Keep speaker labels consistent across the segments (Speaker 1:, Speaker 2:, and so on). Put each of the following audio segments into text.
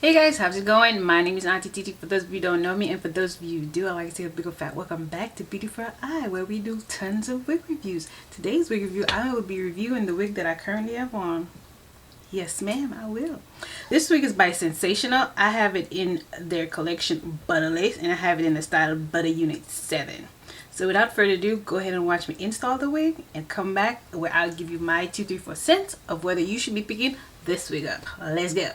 Speaker 1: Hey guys, how's it going? My name is Auntie Titi for those of you who don't know me, and for those of you who do, I'd like to say a big fat welcome back to Beauty for Our Eye, where we do tons of wig reviews. Today's wig review, I will be reviewing the wig that I currently have on. Yes ma'am, I will. This wig is by Sensationnel. I have it in their collection Butta Lace, and I have it in the style Butta Unit 7. So without further ado, go ahead and watch me install the wig and come back where I'll give you my 2, 3, 4 cents of whether you should be picking this wig up. Let's go.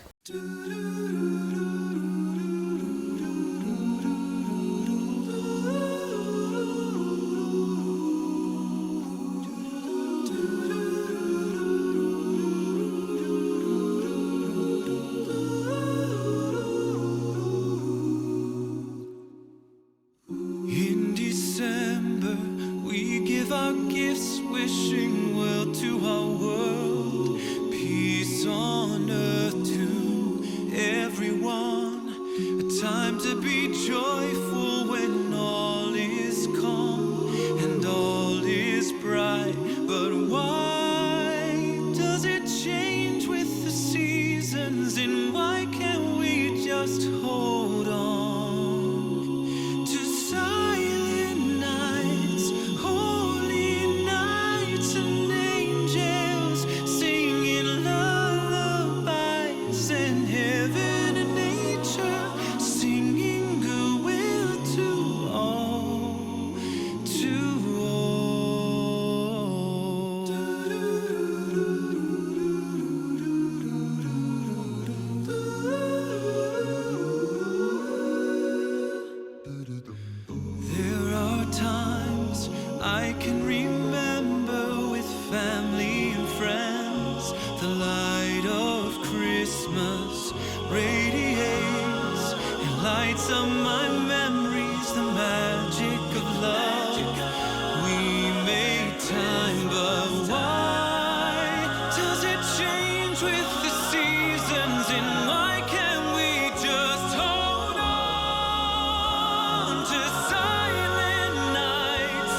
Speaker 2: In December, we give our gifts, wishing well to our world, peace on earth to everyone, a time to be joyful when all is calm and all is bright. But why does it change with the seasons, and why can't we just hold on? I can remember with family and friends, the light of Christmas radiates and lights up my memories, the magic of love. We made time, but why does it change with the seasons, and why can't we just hold on to silent nights?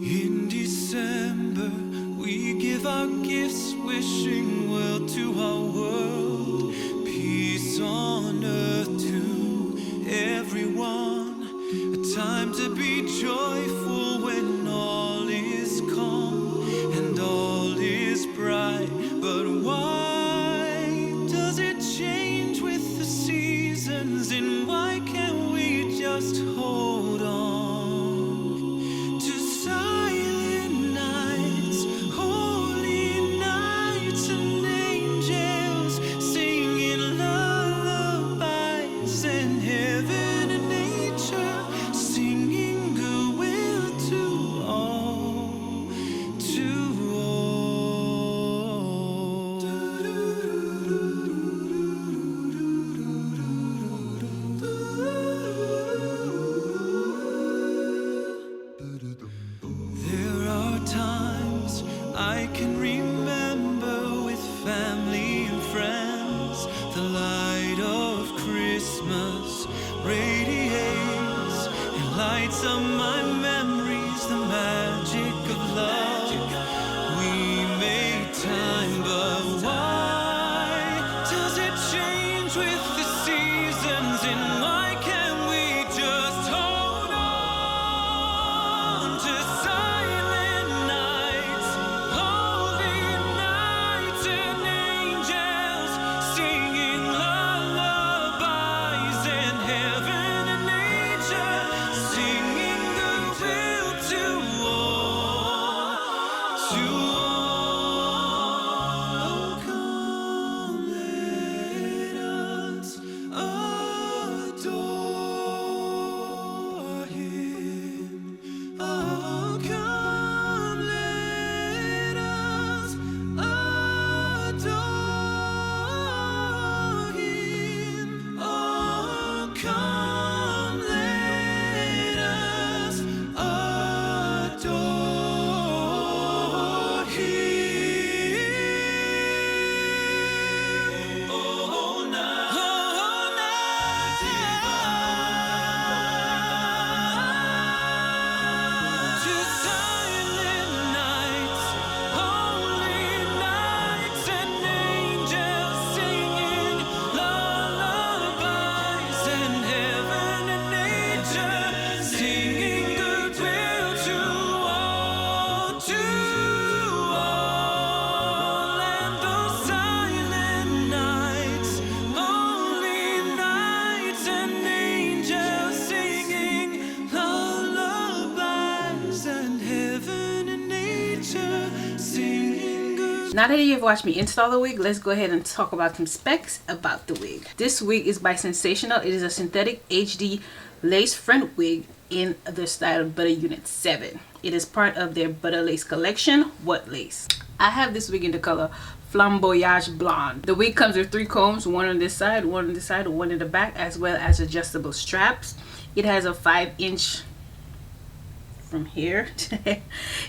Speaker 2: In December, we give our gifts, wishing well to our world, peace on earth to everyone, a time to be joyful when all is calm and all I can remember with family and friends, the light of Christmas radiates and lights up my memories, the magic of love. We made time, but why does it change with the seasons? And why can't we just hold on to silent nights, holy nights, and angels singing lullabies, and heaven and nature singing goodwill to all, to all. Come, let us adore Him. Oh, come, let us adore Him. Oh, come, let us adore Him. Oh, night divine, to silent nights, holy nights, and angels singing lullabies, and heaven and nature singing goodwill to all, to all. And those silent nights, holy nights, and angels singing lullabies, and heaven and nature singing good.
Speaker 1: Now that you've watched me install the wig, let's go ahead and talk about some specs about the wig. This wig is by Sensational. It is a synthetic HD lace front wig in the style of Butta Unit 7. It is part of their Butta Lace collection, What Lace. I have this wig in the color Flamboyage Blonde. The wig comes with 3 combs, one on this side, one on this side, one in the back, as well as adjustable straps. It has a 5-inch from here. It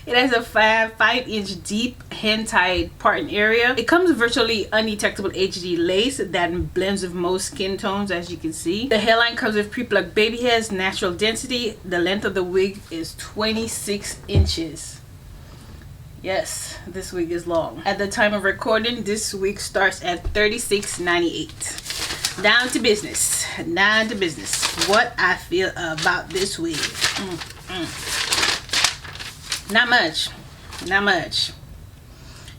Speaker 1: has a 5-inch deep hand-tied parting area. It comes with virtually undetectable HD lace that blends with most skin tones, as you can see. The hairline comes with pre-plucked baby hairs, natural density. The length of the wig is 26 inches. Yes, this wig is long. At the time of recording, this wig starts at $36.98. Down to business. Down to business. What I feel about this wig. Not much. Not much.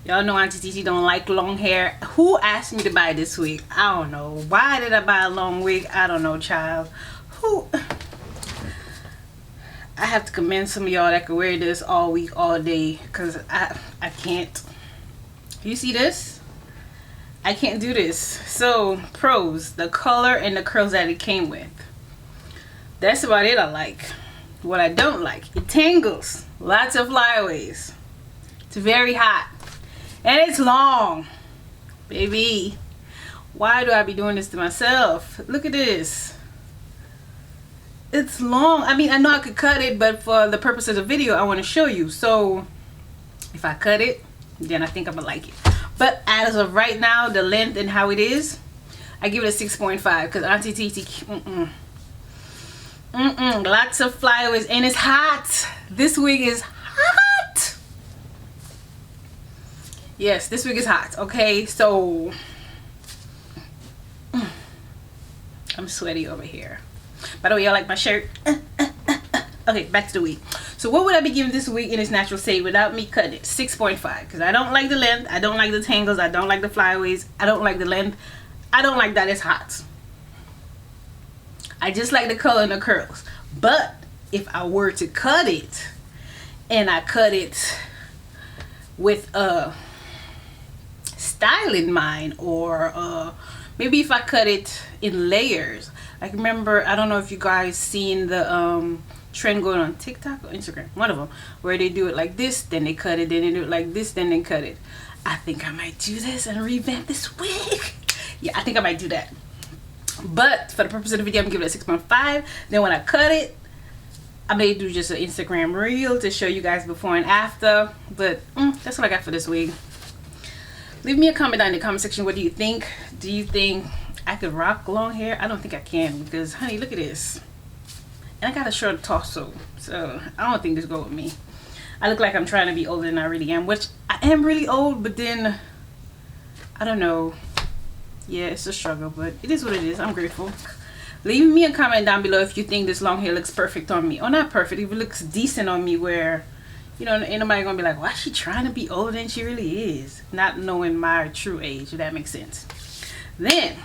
Speaker 1: Y'all know Auntie Titi don't like long hair. Who asked me to buy this wig? I don't know. Why did I buy a long wig? I don't know, child. Who? I have to commend some of y'all that can wear this all week, all day. Because I can't. You see this? I can't do this. So, pros. The color and the curls that it came with. That's about it I like. What I don't like, it tangles. Lots of flyaways. It's very hot. And it's long. Baby, why do I be doing this to myself? Look at this. It's long. I mean, I know I could cut it, but for the purpose of the video, I want to show you. So, if I cut it, then I think I'm going to like it. But as of right now, the length and how it is, I give it a 6.5. Because Auntie Titi, lots of flyaways, and it's hot. This wig is hot. Yes, this wig is hot. Okay, so I'm sweaty over here. By the way, y'all like my shirt? Okay, back to the wig. So what would I be giving this wig in its natural state without me cutting it? 6.5. Because I don't like the length, I don't like the tangles, I don't like the flyaways, I don't like the length, I don't like that it's hot. I just like the color and the curls. But if I were to cut it, and I cut it with a style in mind, or maybe if I cut it in layers. Like, remember, I don't know if you guys seen the trend going on TikTok or Instagram, one of them, where they do it like this, then they cut it, then they do it like this, then they cut it. I think I might do this and revamp this wig. Yeah, I think I might do that. But for the purpose of the video, I'm giving it a 6.5. Then when I cut it, I may do just an Instagram reel to show you guys before and after, but that's what I got for this wig. Leave me a comment down in the comment section. What do you think? Do you think I could rock long hair? I don't think I can, because honey, look at this. And I got a short torso, so I don't think this go with me. I look like I'm trying to be older than I really am, which I am really old, but then I don't know. Yeah, it's a struggle, but it is what it is. I'm grateful. Leave me a comment down below if you think this long hair looks perfect on me, or not perfect, if it looks decent on me, where, you know, ain't nobody gonna be like, why is she trying to be older than she really is, not knowing my true age, if that makes sense. Then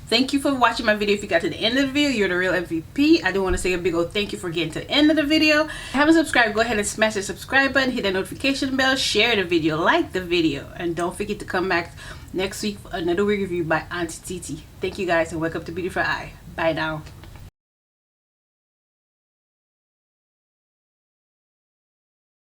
Speaker 1: thank you for watching my video. If you got to the end of the video, you're the real MVP. I do want to say a big old thank you for getting to the end of the video. If you haven't subscribed, go ahead and smash the subscribe button, hit that notification bell, share the video, like the video, and don't forget to come back next week for another wig review by Auntie Titi. Thank you guys, and welcome to Beauty for Eye. Bye now.